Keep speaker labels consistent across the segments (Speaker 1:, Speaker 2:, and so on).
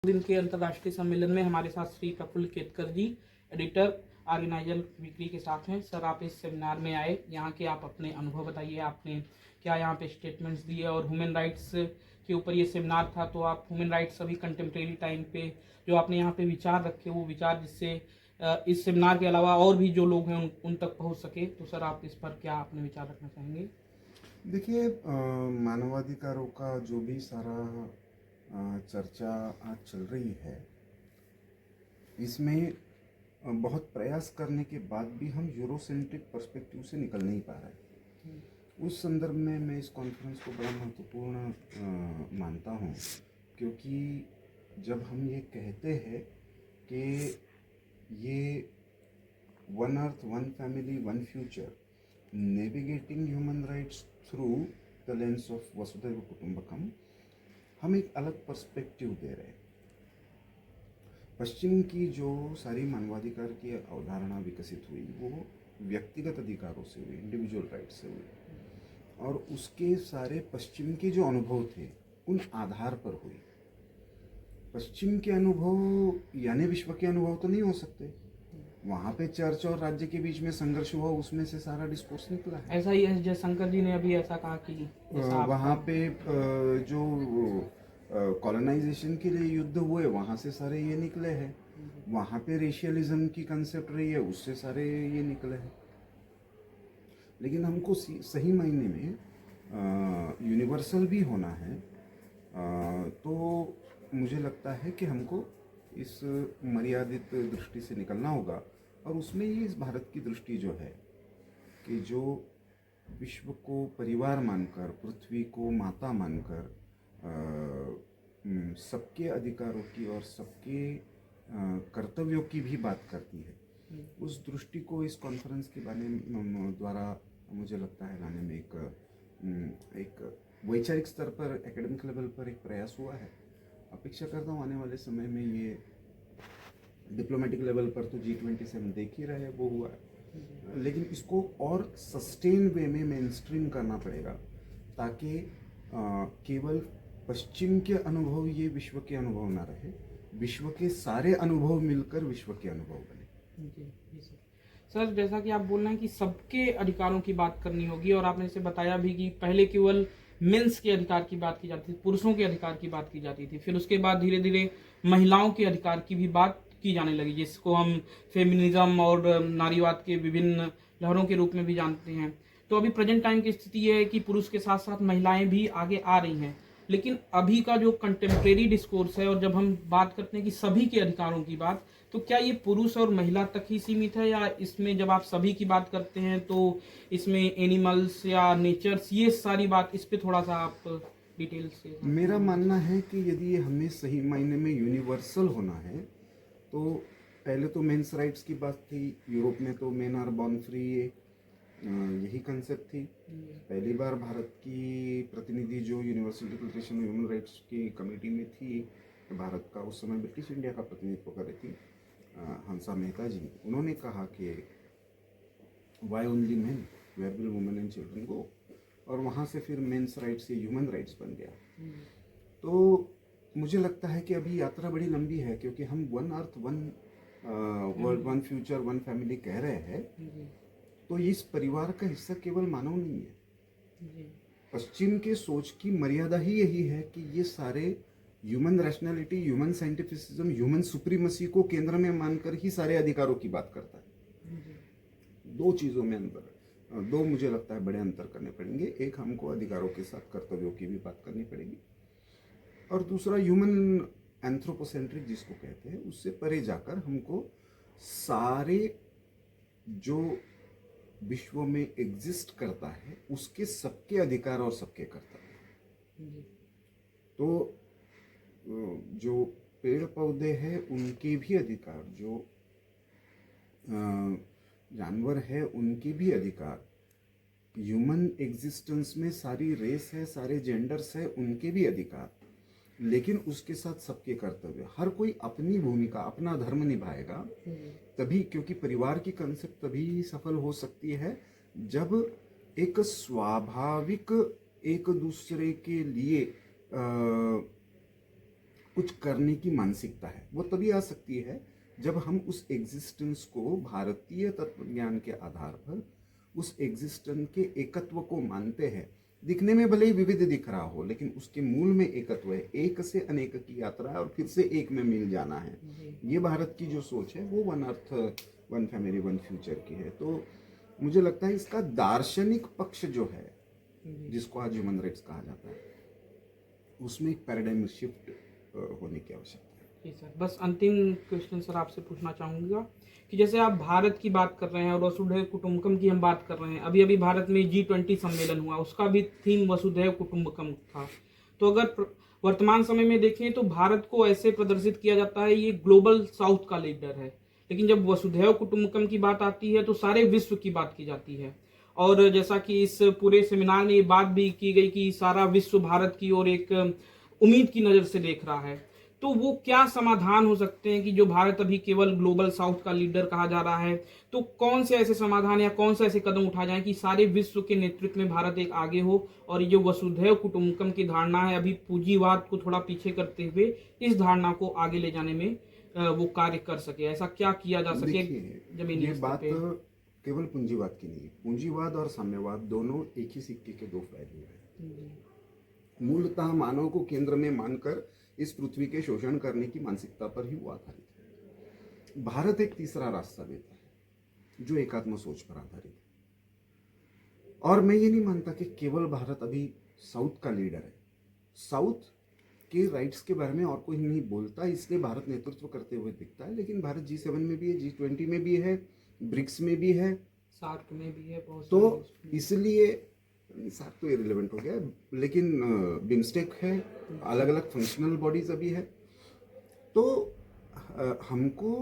Speaker 1: दिन के अंतर्राष्ट्रीय सम्मेलन में हमारे साथ श्री प्रफुल्ल केतकर जी, एडिटर, ऑर्गेनाइजर वीकली के साथ हैं। सर, आप इस सेमिनार में आए, यहाँ के आप अपने अनुभव बताइए, आपने क्या यहाँ पे स्टेटमेंट्स दिए और ह्यूमन राइट्स के ऊपर ये सेमिनार था, तो आप ह्यूमन राइट्स अभी कंटेम्प्रेरी टाइम पे जो आपने यहाँ पे विचार रखे, वो विचार जिससे इस सेमिनार के अलावा और भी जो लोग हैं उन तक पहुँच सके, तो सर आप इस पर क्या अपने विचार रखना चाहेंगे?
Speaker 2: देखिए, मानवाधिकारों का जो भी सारा चर्चा आज चल रही है, इसमें बहुत प्रयास करने के बाद भी हम यूरोसेंट्रिक पर्सपेक्टिव से निकल नहीं पा रहे। उस संदर्भ में मैं इस कॉन्फ्रेंस को बड़ा महत्वपूर्ण मानता हूँ, क्योंकि जब हम ये कहते हैं कि ये one earth, one family, one future, navigating human rights through the lens of वसुधैव कुटुंबकम, हम एक अलग पर्सपेक्टिव दे रहे हैं। पश्चिम की जो सारी मानवाधिकार की अवधारणा विकसित हुई, वो व्यक्तिगत अधिकारों से हुई, इंडिविजुअल राइट्स से हुई, और उसके सारे पश्चिम के जो अनुभव थे उन आधार पर हुई। पश्चिम के अनुभव यानी विश्व के अनुभव तो नहीं हो सकते। वहाँ पे चर्च और राज्य के बीच में संघर्ष हुआ, उसमें से सारा डिस्कोर्स निकला है।
Speaker 1: ऐसा ही है, जय शंकर जी ने अभी ऐसा कहा कि
Speaker 2: वहाँ पे जो कॉलोनाइजेशन के लिए युद्ध हुए, वहाँ से सारे ये निकले हैं। वहाँ पे रेशियलिज्म की कंसेप्ट रही है, उससे सारे ये निकले हैं। लेकिन हमको सही मायने में यूनिवर्सल भी होना है, तो मुझे लगता है कि हमको इस मर्यादित दृष्टि से निकलना होगा। और उसमें ये इस भारत की दृष्टि जो है कि जो विश्व को परिवार मानकर, पृथ्वी को माता मानकर, सबके अधिकारों की और सबके कर्तव्यों की भी बात करती है, उस दृष्टि को इस कॉन्फ्रेंस के बारे में द्वारा मुझे लगता है लाने में एक वैचारिक स्तर पर, एकेडमिक लेवल पर एक प्रयास हुआ है। अपेक्षा करता हूँ आने वाले समय में ये डिप्लोमेटिक लेवल पर तो G20 से हम देख ही रहे, वो हुआ है, लेकिन इसको और सस्टेन वे में मेन स्ट्रीम करना पड़ेगा, ताकि केवल पश्चिम के अनुभव ये विश्व के अनुभव ना रहे, विश्व के सारे अनुभव मिलकर विश्व के अनुभव बने।
Speaker 1: जी सर। सर, जैसा कि आप बोल रहे हैं कि सबके अधिकारों की बात करनी होगी, और आपने इसे बताया भी कि पहले केवल मेंस के अधिकार की बात की जाती थी, पुरुषों के अधिकार की बात की जाती थी, फिर उसके बाद धीरे धीरे महिलाओं के अधिकार की भी बात की जाने लगी, जिसको हम फेमिनिज्म और नारीवाद के विभिन्न लहरों के रूप में भी जानते हैं। तो अभी प्रेजेंट टाइम की स्थिति ये है कि पुरुष के साथ साथ महिलाएं भी आगे आ रही हैं, लेकिन अभी का जो कंटेम्प्रेरी डिस्कोर्स है, और जब हम बात करते हैं कि सभी के अधिकारों की बात, तो क्या ये पुरुष और महिला तक ही सीमित है, या इसमें जब आप सभी की बात करते हैं तो इसमें एनिमल्स या नेचर्स, ये सारी बात, इस पे थोड़ा सा आप डिटेल से।
Speaker 2: मेरा मानना है कि यदि हमें सही मायने में यूनिवर्सल होना है, तो पहले तो मेंस राइट्स की बात थी। यूरोप में तो मेन आर बॉर्न फ्री, यही कंसेप्ट थी। पहली बार भारत की प्रतिनिधि जो universal declaration of human rights की कमेटी में थी, भारत का उस समय ब्रिटिश इंडिया का प्रतिनिधित्व कर रही थी हंसा मेहता जी, उन्होंने कहा कि why only man, where will women and children go, और वहाँ से फिर मेंस राइट्स से ह्यूमन राइट्स बन गया। तो मुझे लगता है कि अभी यात्रा बड़ी लंबी है, क्योंकि हम one earth, one world, one future, one family कह रहे हैं, तो इस परिवार का हिस्सा केवल मानव नहीं है। पश्चिम के सोच की मर्यादा ही यही है कि ये सारे human rationality, human scientificism, human supremacy को केंद्र में मानकर ही सारे अधिकारों की बात करता है। दो चीज़ों में अंतर, दो मुझे लगता है बड़े अंतर करने पड़ेंगे। एक, हमको अधिकारों के साथ कर्तव्यों की भी बात करनी पड़ेगी, और दूसरा ह्यूमन एंथ्रोपोसेंट्रिक जिसको कहते हैं, उससे परे जाकर हमको सारे जो विश्व में एग्जिस्ट करता है उसके सबके अधिकार और सबके कर्तव्य। तो जो पेड़ पौधे हैं उनके भी अधिकार, जो जानवर है उनके भी अधिकार, ह्यूमन एग्जिस्टेंस में सारी रेस है, सारे जेंडर्स है, उनके भी अधिकार, लेकिन उसके साथ सबके कर्तव्य। हर कोई अपनी भूमिका, अपना धर्म निभाएगा तभी, क्योंकि परिवार की कंसेप्ट तभी सफल हो सकती है जब एक स्वाभाविक एक दूसरे के लिए कुछ करने की मानसिकता है, वो तभी आ सकती है जब हम उस एग्जिस्टेंस को भारतीय तत्व ज्ञान के आधार पर उस एग्जिस्टेंस के एकत्व को मानते हैं। दिखने में भले ही विविध दिख रहा हो, लेकिन उसके मूल में एकत्व है। एक से अनेक की यात्रा है और फिर से एक में मिल जाना है। ये भारत की जो सोच है वो one earth one family one future की है। तो मुझे लगता है इसका दार्शनिक पक्ष जो है, जिसको आज ह्यूमन राइट्स कहा जाता है, उसमें एक पैराडाइम शिफ्ट होने की आवश्यकता है।
Speaker 1: जी सर, बस अंतिम क्वेश्चन सर आपसे पूछना चाहूँगा कि जैसे आप भारत की बात कर रहे हैं और वसुधैव कुटुंबकम की हम बात कर रहे हैं, अभी अभी भारत में G20 सम्मेलन हुआ, उसका भी थीम वसुधैव कुटुंबकम था। तो अगर वर्तमान समय में देखें तो भारत को ऐसे प्रदर्शित किया जाता है ये ग्लोबल साउथ का लीडर है, लेकिन जब वसुधैव कुटुंबकम की बात आती है तो सारे विश्व की बात की जाती है। और जैसा कि इस पूरे सेमिनार में ये बात भी की गई कि सारा विश्व भारत की ओर एक उम्मीद की नज़र से देख रहा है, तो वो क्या समाधान हो सकते हैं कि जो भारत अभी केवल ग्लोबल साउथ का लीडर कहा जा रहा है, तो कौन से ऐसे समाधान या कौन से ऐसे कदम उठाए जाएं कि सारे विश्व के नेतृत्व में भारत एक आगे हो और ये जो वसुधैव कुटुंबकम की धारणा है, अभी पूंजीवाद को थोड़ा पीछे करते हुए इस धारणा को आगे ले जाने में वो कार्य कर सके, ऐसा क्या किया जा सके जमीनी
Speaker 2: ये
Speaker 1: स्तर
Speaker 2: बात
Speaker 1: पे?
Speaker 2: केवल पूंजीवाद की नहीं है। पूंजीवाद और साम्यवाद दोनों एक ही सिक्के के दो पहलू हैं। मूलतः मानव को केंद्र में मानकर इस पृथ्वी के शोषण करने की मानसिकता पर ही वो आधारित है। भारत एक तीसरा रास्ता देता है जो एकात्म सोच पर आधारित है। और मैं ये नहीं मानता कि केवल भारत अभी साउथ का लीडर है। साउथ के राइट्स के बारे में और कोई नहीं बोलता, इसलिए भारत नेतृत्व करते हुए दिखता है। लेकिन भारत G7 में भी है, G20 में भी है, ब्रिक्स में भी है,
Speaker 1: सार्क में भी है बहुत
Speaker 2: तो
Speaker 1: सारे।
Speaker 2: इसलिए सार्क तो इरेलेवेंट हो गया, लेकिन बिम्स्टेक है, अलग अलग फंक्शनल बॉडीज अभी है। तो हमको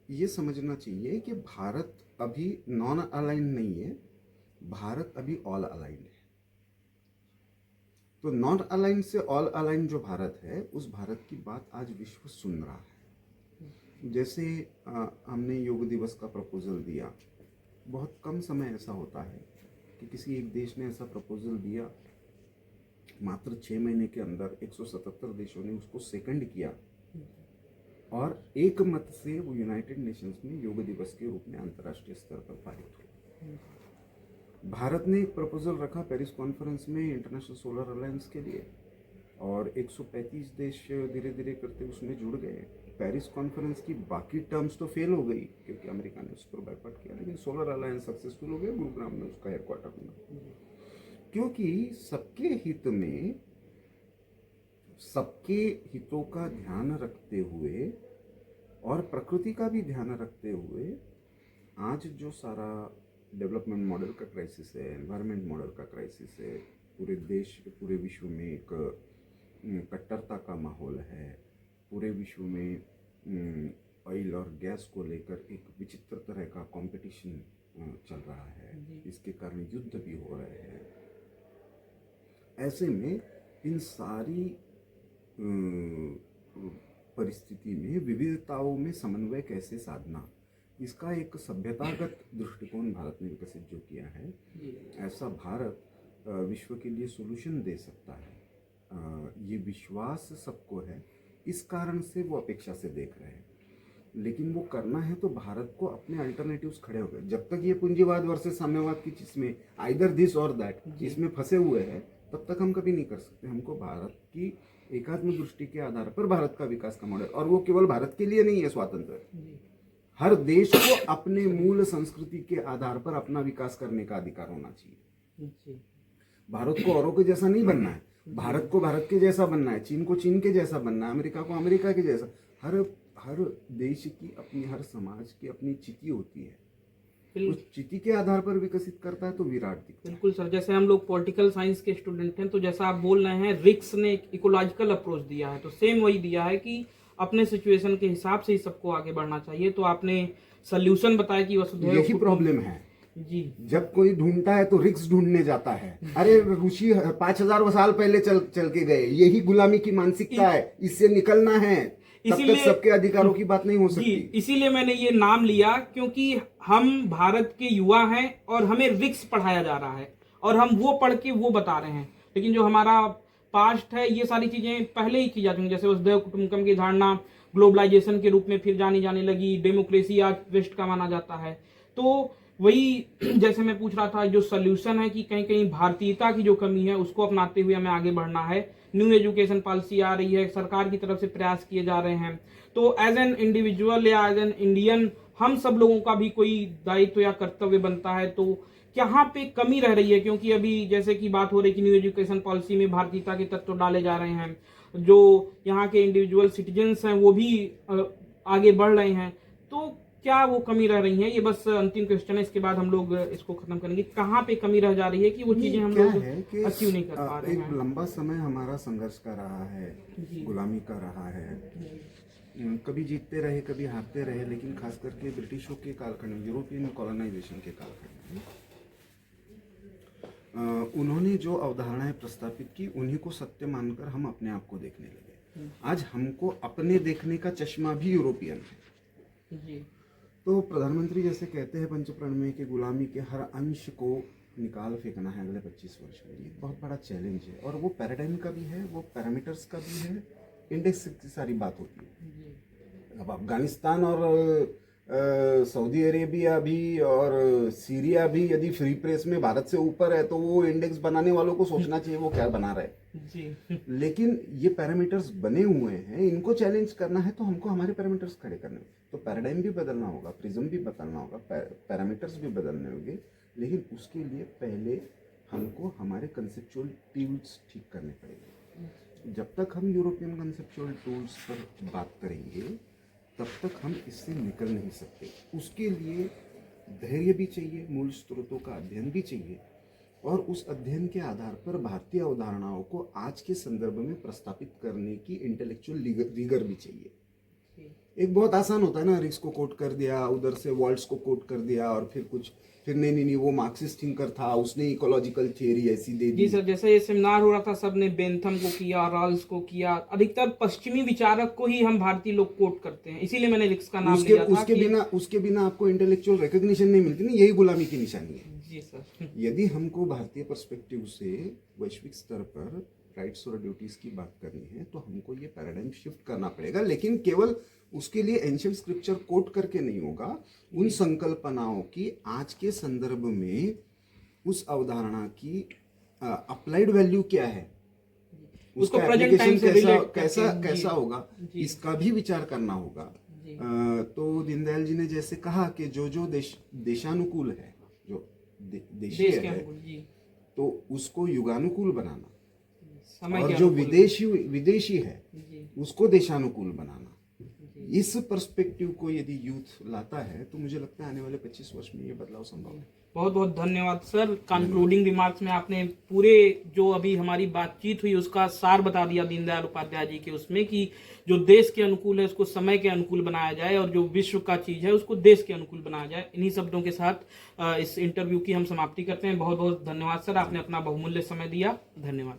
Speaker 2: ये समझना चाहिए कि भारत अभी नॉन अलाइन नहीं है, भारत अभी ऑल अलाइन है। तो नॉन अलाइन से ऑल अलाइन जो भारत है, उस भारत की बात आज विश्व सुन रहा है। जैसे हमने योग दिवस का प्रपोजल दिया, बहुत कम समय ऐसा होता है कि किसी एक देश ने ऐसा प्रपोजल दिया, मात्र 6 महीने के अंदर 177 देशों ने उसको सेकंड किया और एक मत से वो यूनाइटेड नेशंस में योग दिवस के रूप में अंतर्राष्ट्रीय स्तर पर पारित हुआ। भारत ने एक प्रपोजल रखा पेरिस कॉन्फ्रेंस में इंटरनेशनल सोलर अलायंस के लिए और 135 देश धीरे धीरे करते उसमें जुड़ गए। पेरिस कॉन्फ्रेंस की बाकी टर्म्स तो फेल हो गई क्योंकि अमेरिका ने उस पर बायकॉट किया, लेकिन सोलर अलायंस सक्सेसफुल हो गया, गुरुग्राम में उसका हेडक्वार्टर बना। क्योंकि सबके हित में, सबके हितों का ध्यान रखते हुए और प्रकृति का भी ध्यान रखते हुए आज जो सारा डेवलपमेंट मॉडल का क्राइसिस है, एनवायरनमेंट मॉडल का क्राइसिस है, पूरे देश पूरे विश्व में एक कट्टरता का माहौल है, पूरे विश्व में ऑयल और गैस को लेकर एक विचित्र तरह का कंपटीशन चल रहा है, इसके कारण युद्ध भी हो रहे हैं। ऐसे में इन सारी परिस्थिति में विविधताओं में समन्वय कैसे साधना, इसका एक सभ्यतागत दृष्टिकोण भारत ने विकसित जो किया है, ऐसा भारत विश्व के लिए सॉल्यूशन दे सकता है। ये विश्वास सबको है, इस कारण से वो अपेक्षा से देख रहे हैं। लेकिन वो करना है तो भारत को अपने अल्टरनेटिव्स खड़े हो गए। जब तक ये पूंजीवाद वर्सेस साम्यवाद की चीज में आइदर दिस और दैट इसमें फंसे हुए हैं, तब तक हम कभी नहीं कर सकते। हमको भारत की एकात्म दृष्टि के आधार पर भारत का विकास का मॉडल, और वो केवल भारत के लिए नहीं है स्वातंत्र, हर देश को अपने मूल संस्कृति के आधार पर अपना विकास करने का अधिकार होना चाहिए। भारत को औरों के जैसा नहीं बनना है, भारत को भारत के जैसा बनना है, चीन को चीन के जैसा बनना है, अमेरिका को अमेरिका के जैसा। हर देश की अपनी, हर समाज की अपनी चिति होती है, उस चिति के आधार पर विकसित करता है तो विराट दिखता है।
Speaker 1: बिल्कुल सर, जैसे हम लोग पॉलिटिकल साइंस के स्टूडेंट हैं, तो जैसा आप बोल रहे हैं रिक्स ने एक इकोलॉजिकल अप्रोच दिया है, तो सेम वही दिया है कि अपने सिचुएशन के हिसाब से ही सबको आगे बढ़ना चाहिए। तो आपने सोल्यूशन बताया कि वसुधैव,
Speaker 2: यही प्रॉब्लम है
Speaker 1: जी।
Speaker 2: जब कोई ढूंढता है तो रिक्स ढूंढने जाता है। अरे ऋषि 5000 साल पहले चल के गए, यही गुलामी की मानसिकता है, इससे निकलना है, तब तक सबके अधिकारों की बात नहीं हो सकती।
Speaker 1: इसीलिए मैंने ये नाम लिया, क्योंकि हम भारत के युवा हैं और हमें रिक्स पढ़ाया जा रहा है और हम वो पढ़ के वो बता रहे हैं, लेकिन जो हमारा पास्ट है, ये सारी चीजें पहले ही की जाती हैं। जैसे वसुधैव कुटुंबकम की धारणा ग्लोबलाइजेशन के रूप में फिर जानी जाने लगी, डेमोक्रेसी आज वेस्ट का माना जाता है। तो वही जैसे मैं पूछ रहा था, जो सोल्यूशन है कि कहीं कहीं भारतीयता की जो कमी है उसको अपनाते हुए हमें आगे बढ़ना है। न्यू एजुकेशन पॉलिसी आ रही है, सरकार की तरफ से प्रयास किए जा रहे हैं। तो एज एन इंडिविजुअल या एज एन इंडियन हम सब लोगों का भी कोई दायित्व या कर्तव्य बनता है। तो यहाँ पे कमी रह रही है, क्योंकि अभी जैसे कि बात हो रही है कि न्यू एजुकेशन पॉलिसी में भारतीयता के तत्व डाले जा रहे हैं, जो यहाँ के इंडिविजुअल सिटीजन्स हैं वो भी आगे बढ़ रहे हैं। तो क्या वो कमी रह रही है? ये बस अंतिम क्वेश्चन है, इसके बाद हम लोग इसको खत्म करेंगे। कहाँ पे कमी रह जा रही है कि वो चीजें हम लोग अचीव नहीं कर पा रहे हैं?
Speaker 2: एक लंबा समय हमारा संघर्ष का रहा है, गुलामी का रहा है, कभी जीतते रहे कभी हारते रहे, लेकिन खास करके ब्रिटिशों के कालखंड में, यूरोपियन कॉलोनाइजेशन के कालखंड में उन्होंने जो अवधारणाएं प्रस्तापित की उन्हीं को सत्य मानकर हम अपने आप को देखने लगे। आज हमको अपने देखने का चश्मा भी यूरोपियन है जी। तो प्रधानमंत्री जैसे कहते हैं पंचप्रण में कि गुलामी के हर अंश को निकाल फेंकना है अगले 25 वर्ष में, ये बहुत बड़ा चैलेंज है। और वो पैराडाइम का भी है, वो पैरामीटर्स का भी है, इंडेक्स की सारी बात होती है। अब अफगानिस्तान और सऊदी अरेबिया भी और सीरिया भी यदि फ्री प्रेस में भारत से ऊपर है तो वो इंडेक्स बनाने वालों को सोचना चाहिए वो क्या बना रहे जी। लेकिन ये पैरामीटर्स बने हुए हैं, इनको चैलेंज करना है तो हमको हमारे पैरामीटर्स खड़े करने होंगे। तो पैराडाइम भी बदलना होगा, प्रिज्म भी बदलना होगा, पैरामीटर्स भी बदलने होंगे, लेकिन उसके लिए पहले हमको हमारे कंसेप्चुअल टूल्स ठीक करने पड़ेंगे। जब तक हम यूरोपियन कंसेप्चुअल टूल्स पर बात करेंगे तब तक हम इससे निकल नहीं सकते। उसके लिए धैर्य भी चाहिए, मूल स्रोतों का अध्ययन भी चाहिए, और उस अध्ययन के आधार पर भारतीय अवधारणाओं को आज के संदर्भ में प्रस्तापित करने की इंटेलेक्चुअल रिगर भी चाहिए। एक बहुत आसान होता है ना, रिक्स को कोट कर दिया, उधर से वॉल्ट्स को कोट कर दिया, और फिर नहीं वो मार्क्सिस्ट थिंकर था, उसने इकोलॉजिकल थियरी ऐसी दे दी।
Speaker 1: जी सर, जैसे ये सेमिनार हो रहा था सबने बेंथम को किया, रॉल्स को किया, अधिकतर पश्चिमी विचारक को ही हम भारतीय लोग कोट करते हैं, इसीलिए मैंने रिक्स का नाम लिया था।
Speaker 2: उसके बिना आपको इंटेलेक्चुअल रिकॉग्निशन नहीं मिलती ना, यही गुलामी की निशानी है
Speaker 1: जी सर।
Speaker 2: यदि हमको भारतीय पर्सपेक्टिव से वैश्विक स्तर पर राइट्स और ड्यूटीज की बात करनी है तो हमको ये पैराडाइम शिफ्ट करना पड़ेगा, लेकिन केवल उसके लिए एंशिएंट स्क्रिप्चर कोट करके नहीं होगा। उन संकल्पनाओं की आज के संदर्भ में उस अवधारणा की अप्लाइड वैल्यू क्या है, उसका एप्लीकेशन कैसा होगा, इसका भी विचार करना होगा। तो दीनदयाल जी ने जैसे कहा कि जो देशानुकूल है, जो देशीय है, तो उसको युगानुकूल बनाना, और जो विदेशी है उसको देशानुकूल बनाना। इस पर्सपेक्टिव को यदि यूथ लाता है तो मुझे लगता है आने वाले 25 वर्ष में ये बदलाव संभव है।
Speaker 1: बहुत बहुत धन्यवाद सर। कंक्लूडिंग रिमार्क्स में आपने पूरे जो अभी हमारी बातचीत हुई उसका सार बता दिया दीनदयाल उपाध्याय जी के, उसमें कि जो देश के अनुकूल है उसको समय के अनुकूल बनाया जाए, और जो विश्व का चीज है उसको देश के अनुकूल बनाया जाए। इन्हीं शब्दों के साथ इस इंटरव्यू की हम समाप्ति करते हैं। बहुत बहुत धन्यवाद सर, आपने अपना बहुमूल्य समय दिया। धन्यवाद।